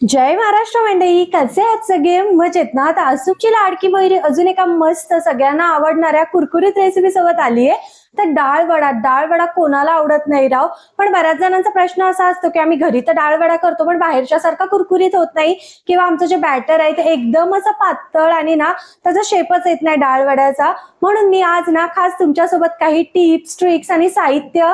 जय महाराष्ट्र मंडळी, कसे आहात सगळे? मजेत ना? आता असूकची लाडकी बहिरी अजून एका मस्त सगळ्यांना आवडणाऱ्या कुरकुरीत रेसिपी सोबत आली आहे. तर डाळ वडा कोणाला आवडत नाही राव. पण बऱ्याच जणांचा प्रश्न असा असतो की आम्ही घरी तर डाळ वडा करतो पण बाहेरच्या सारखा कुरकुरीत होत नाही, किंवा आमचं जे बॅटर आहे ते एकदम असं पातळ आणि ना त्याचा शेपच येत नाही डाळ वड्याचा. म्हणून मी आज ना खास तुमच्यासोबत काही टिप्स ट्रिक्स आणि साहित्य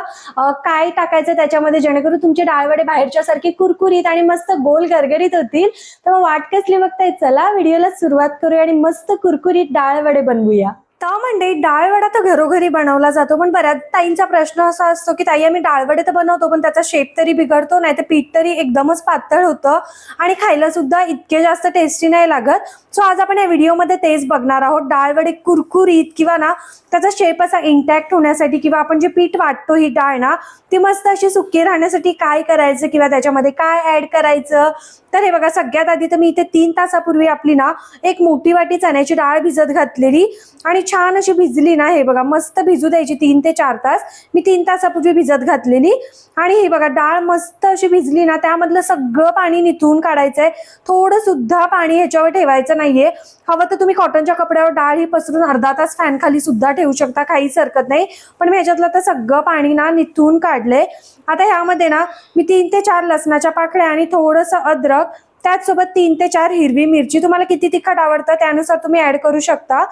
काय टाकायचं त्याच्यामध्ये जेणेकरून तुमचे डाळ वडे बाहेरच्या सारखे कुरकुरीत आणि मस्त गोल गरगरीत होतील. तर मग वाट कसली बघताय, चला व्हिडिओला सुरुवात करूया आणि मस्त कुरकुरीत डाळ वडे बनवूया. तर म्हणजे डाळ वडा तर घरोघरी बनवला जातो, पण बऱ्याच ताईंचा प्रश्न असा असतो की ताई आम्ही डाळ वडे तर बनवतो पण त्याचा शेप तरी बिघडतो, नाही तर पीठ तरी एकदमच पातळ होतं आणि खायला सुद्धा इतके जास्त टेस्टी नाही लागत. सो आज आपण या व्हिडिओमध्ये तेच बघणार आहोत. डाळ वडे कुरकुरीत किंवा ना त्याचा शेप असा इंटॅक्ट होण्यासाठी, किंवा आपण जे पीठ वाटतो ही डाळ ना ती मस्त अशी सुकी राहण्यासाठी काय करायचं किंवा त्याच्यामध्ये काय ऍड करायचं. तर हे बघा, सगळ्यात आधी तर मी इथे 3 तासापूर्वी आपली ना एक मोठी वाटी चण्याची डाळ भिजत घातलेली आणि छान अशी भिजली ना. हे बघा, मस्त भिजू द्यायची 3 ते 4 तास. मी 3 तासापूर्वी भिजत घातलेली आणि हे बघा डाळ मस्त अशी भिजली ना, त्यामधलं सगळं पाणी निथळून काढायचंय. थोडं सुद्धा पाणी ह्याच्यावर ठेवायचं नाहीये. हवं तर तुम्ही कॉटनच्या कपड्यावर डाळ ही पसरून अर्धा तास फॅन खाली सुद्धा ठेवू शकता, काहीच हरकत नाही. पण मी ह्याच्यातलं तर सगळं पाणी ना निथळून काढलंय. आता ह्यामध्ये ना मी 3 ते 4 लसणाच्या पाकळ्या आणि थोडंसं अद्रक, त्याचसोबत 3 ते 4 हिरवी मिरची, तुम्हाला किती तिखट आवडतं त्यानुसार तुम्ही ऍड करू शकता.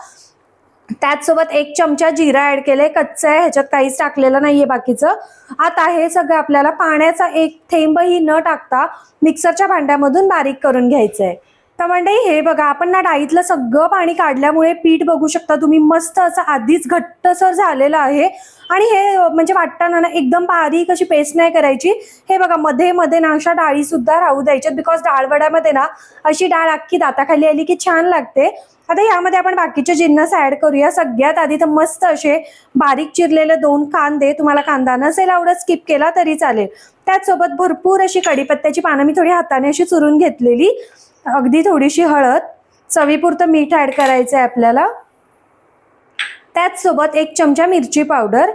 त्याचसोबत 1 चमचा जिरा ऍड केले, कच्चं आहे, ह्याच्यात काहीच टाकलेलं नाहीये बाकीचं. आता हे सगळं आपल्याला पाण्याचा एक थेंबही न टाकता मिक्सरच्या भांड्यामधून बारीक करून घ्यायचंय. तर मंडळी हे बघा, आपण ना डाळीतलं सगळं पाणी काढल्यामुळे पीठ बघू शकता तुम्ही मस्त असं आधीच घट्टसर झालेलं आहे. आणि हे म्हणजे वाटताना ना एकदम बारीक अशी पेस्ट नाही करायची. हे बघा, मध्ये मध्ये ना अशा डाळी सुद्धा राहू द्यायच्यात, बिकॉज डाळवड्यामध्ये ना अशी डाळ अख्खी दाताखाली आली की छान लागते. आता यामध्ये आपण बाकीचे जिन्नस ऍड करूया. सगळ्यात आधी तर मस्त असे बारीक चिरलेले 2 कांदे, तुम्हाला कांदा नसेल आवडत स्किप केला तरी चालेल. त्याचसोबत भरपूर अशी कढीपत्त्याची पानं मी थोडी हाताने अशी चुरून घेतलेली. अगदी थोडीशी हळद, चवीपुरतं मीठ ऍड करायचं आहे आपल्याला. त्याचसोबत 1 चमचा मिरची पावडर.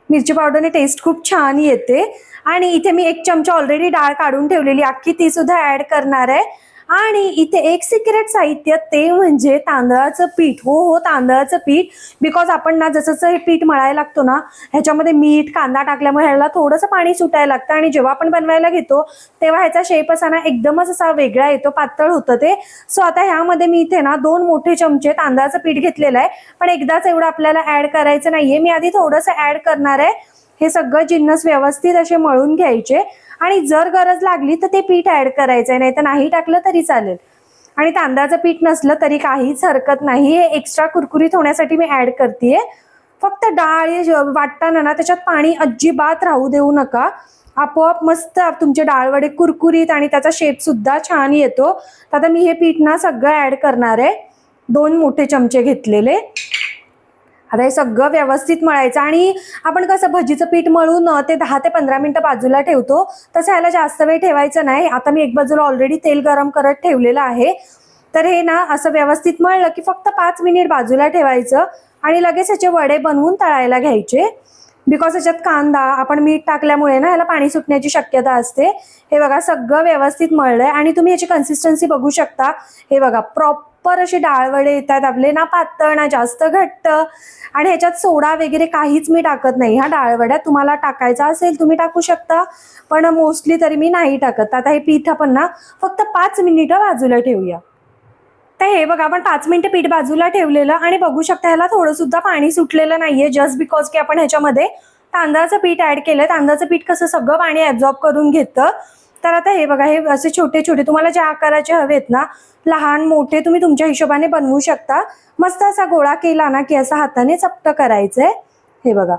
मिरची पावडरने टेस्ट खूप छान येते. आणि इथे मी 1 चमचा ऑलरेडी डाळ काढून ठेवलेली अख्खी ती सुद्धा ऍड करणार आहे. आणि इथे एक सिक्रेट साहित्य, ते म्हणजे तांदळाचं पीठ. हो, तांदळाचं पीठ. बिकॉज आपण ना जसं हे पीठ मळायला लागतो ना, ह्याच्यामध्ये मीठ कांदा टाकल्यामुळे ह्याला थोडंसं पाणी सुटायला लागतं आणि जेव्हा आपण बनवायला घेतो तेव्हा ह्याचा शेप असा ना एकदमच असा वेगळा येतो, पातळ होतं ते. सो आता ह्यामध्ये मी इथे ना 2 मोठे चमचे तांदळाचं पीठ घेतलेलं आहे, पण एकदाच एवढं आपल्याला ऍड करायचं नाहीये. मी आधी थोडंसं ऍड करणार आहे. हे सगळं जिन्नस व्यवस्थित असे मळून घ्यायचे आणि जर गरज लागली तर ते पीठ ऍड करायचंय, नाही तर नाही टाकलं तरी चालेल. आणि तांदळाचं पीठ नसलं तरी काहीच हरकत नाही, हे एक्स्ट्रा कुरकुरीत होण्यासाठी मी ऍड करतेय. फक्त डाळ वाटताना ना त्याच्यात पाणी अजिबात राहू देऊ नका. आपोआप मस्त तुमचे डाळवडे कुरकुरीत आणि त्याचा शेप सुद्धा छान येतो. आता मी हे पीठ ना सगळं ऍड करणार आहे. 2 मोठे चमचे घेतलेले. आता हे सगळं व्यवस्थित मळायचं. आणि आपण कसं भजीचं पीठ मळून ते 10 ते 15 मिनिटं बाजूला ठेवतो, तसं ह्याला जास्त वेळ ठेवायचं नाही. आता मी एक बाजूला ऑलरेडी तेल गरम करत ठेवलेलं आहे. तर हे ना असं व्यवस्थित मळलं की फक्त 5 मिनिट बाजूला ठेवायचं आणि लगेच ह्याचे वडे बनवून तळायला घ्यायचे. बिकॉज ह्याच्यात कांदा आपण मीठ टाकल्यामुळे ना ह्याला पाणी सुटण्याची शक्यता असते. हे बघा, सगळं व्यवस्थित मळलंय आणि तुम्ही याची कन्सिस्टन्सी बघू शकता. हे बघा, प्रॉपर असे डाळवडे येतात आपले, ना पातळ ना जास्त घट्ट. आणि ह्याच्यात सोडा वगैरे काहीच मी टाकत नाही. ह्या डाळवड्यात तुम्हाला टाकायचा असेल तुम्ही टाकू शकता, पण मोस्टली तरी मी नाही टाकत. आता हे पीठ आपण ना फक्त 5 मिनिटं बाजूला ठेवूया. तर हे बघा, आपण 5 मिनिटं पीठ बाजूला ठेवलेलं आणि बघू शकता ह्याला थोडं सुद्धा पाणी सुटलेलं नाहीये, जस्ट बिकॉज की आपण ह्याच्यामध्ये तांदळाचं पीठ ऍड केलं. तांदळाचं पीठ कसं सगळं पाणी ऍब्झॉर्ब करून घेतं. तर आता हे बघा, हे असे छोटे छोटे तुम्हाला ज्या आकाराचे हवेत ना, लहान मोठे तुम्ही तुमच्या हिशोबाने बनवू शकता. मस्त असा गोळा केला ना की असा हाताने चपट करायचंय. हे बघा,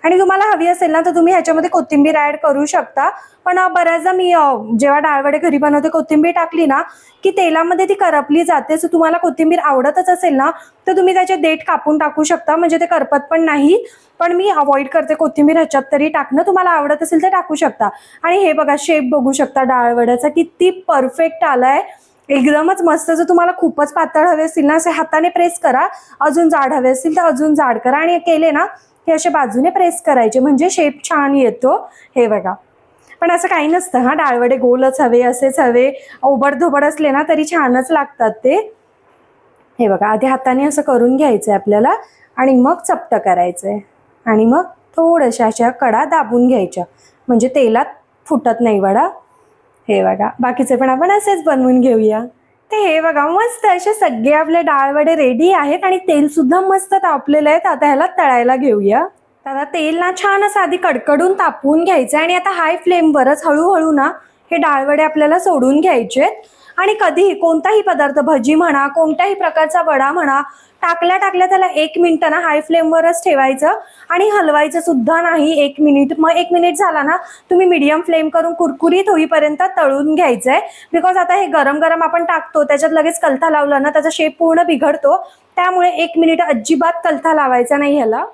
आणि तुम्हाला हवी असेल ना तर तुम्ही ह्याच्यामध्ये कोथिंबीर ऍड करू शकता. पण बऱ्याचदा मी जेव्हा डाळवडे घरी बनवते कोथिंबीर टाकली ना की तेलामध्ये ती करपली जाते. सो तुम्हाला कोथिंबीर आवडतच असेल ना तर तुम्ही त्याचे देठ कापून टाकू शकता, म्हणजे ते करपत पण नाही. पण मी अवॉइड करते कोथिंबीर ह्याच्यात तरी टाकणं. तुम्हाला आवडत असेल तर टाकू शकता. आणि हे बघा, शेप बघू शकता डाळवड्याचा किती परफेक्ट आलाय, एकदमच मस्त. जर तुम्हाला खूपच पातळ हवे असतील ना असे हाताने प्रेस करा, अजून जाड हवे असतील तर अजून जाड करा. आणि केले ना हे अशा बाजूने प्रेस करायचे म्हणजे शेप छान येतो. हे बघा, पण असं काही नसतं हा, डाळवडे गोलच हवे, असेच हवे, ओबडधोबड असले ना तरी छानच लागतात ते. हे बघा, आधी हाताने असं करून घ्यायचंय आपल्याला आणि मग चपटं करायचंय आणि मग थोड्याशा अशा कडा दाबून घ्यायच्या म्हणजे तेलात फुटत नाही वडा. हे बघा, बाकीचे पण आपण असेच बनवून घेऊया. ते हे बघा, मस्त असे सगळे आपले डाळवडे रेडी आहेत आणि तेल सुद्धा मस्त तापलेलं आहे. आता ह्याला तळायला घेऊया. आता तेल ना छान असं आधी कडकडून तापवून घ्यायचं आणि आता हाय फ्लेमवरच हळूहळू ना हे डाळवडे आपल्याला सोडून घ्यायचे. आणि कधीही कोणताही पदार्थ, भजी म्हणा, कोणत्याही प्रकारचा वडा म्हणा, टाकल्या टाकल्या त्याला 1 मिनिट ना हाय फ्लेमवरच ठेवायचं आणि हलवायचं सुद्धा नाही 1 मिनिट. मग 1 मिनिट झाला ना तुम्ही मीडियम फ्लेम करून कुरकुरीत होईपर्यंत तळून घ्यायचंय. बिकॉज आता हे गरम गरम आपण टाकतो, त्याच्यात लगेच कलथा लावला ना त्याचा शेप पूर्ण बिघडतो. त्यामुळे 1 मिनिट अजिबात कलथा लावायचा नाही ह्याला.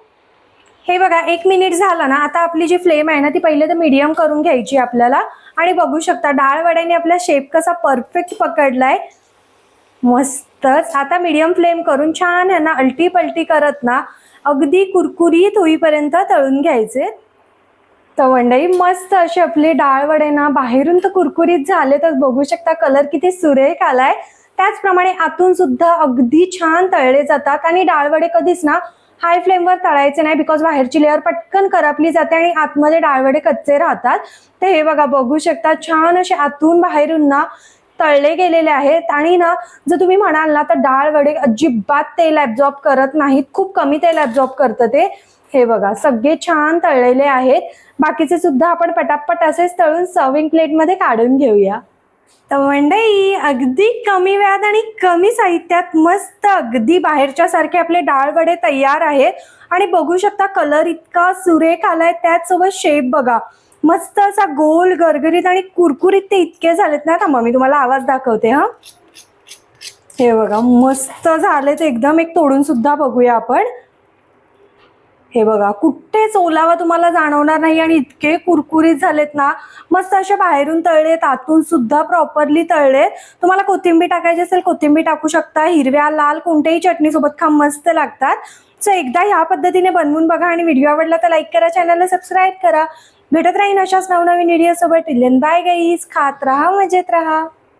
हे बघा, 1 मिनिट झाला ना, आता आपली जी फ्लेम आहे ना ती पहिले तर मीडियम करून घ्यायची आपल्याला. आणि बघू शकता डाळवड्याने आपला शेप कसा परफेक्ट पकडलाय, मस्तच. आता मीडियम फ्लेम करून छान यांना अलटी पलटी करत ना अगदी कुरकुरीत होईपर्यंत तळून घ्यायचे. तर मंडळी, मस्त असे आपले डाळवडे ना बाहेरून तर कुरकुरीत झाले, तर बघू शकता कलर किती सुरेख आलाय. त्याचप्रमाणे आतून सुद्धा अगदी छान तळले जातात. आणि डाळवडे कधीच ना हाय फ्लेमवर तळायचे नाही, बिकॉज बाहेरची लेअर पटकन करपली जाते आणि आतमध्ये डाळवडे कच्चे राहतात. तर हे बघा, बघू शकता छान असे आतून बाहेरून ना तळले गेलेले आहेत. आणि ना जर तुम्ही म्हणाल ना तर डाळवडे अजिबात तेल ॲब्झॉर्ब करत नाहीत, खूप कमी तेल ॲब्झॉर्ब करतं ते. हे बघा, सगळे छान तळलेले आहेत. बाकीचे सुद्धा आपण पटापट असेच तळून सर्विंग प्लेटमध्ये काढून घेऊया. तर मंडळी, अगदी कमी वेळात आणि कमी साहित्यात मस्त अगदी बाहेरच्या सारखे आपले डाळवडे तयार आहेत. आणि बघू शकता कलर इतका सुरेख आलाय, त्याचसोबत शेप बघा मस्त असा गोल गरगरीत आणि कुरकुरीत ते इतके झालेत ना. थांबा मी तुम्हाला आवाज दाखवते हा. हे बघा, मस्त झालेत एकदम. एक तोडून सुद्धा बघूया आपण. हे बघा, कुठेच ओलावा तुम्हाला जाणवणार नाही आणि इतके कुरकुरीत झालेत ना. मस्त असे बाहेरून तळलेत, आतून सुद्धा प्रॉपरली तळलेत. तुम्हाला कोथिंबीर टाकायची असेल कोथिंबीर टाकू शकता. हिरव्या लाल कोणत्याही चटणी सोबत खा, मस्त लागतात. सो एकदा ह्या पद्धतीने बनवून बघा आणि व्हिडिओ आवडला तर लाईक करा, चॅनलला सबस्क्राईब करा. भेटत राहीन अशाच नवनवीन व्हिडिओ सोबत. बाय गाईज, खात राहा, मजेत राहा.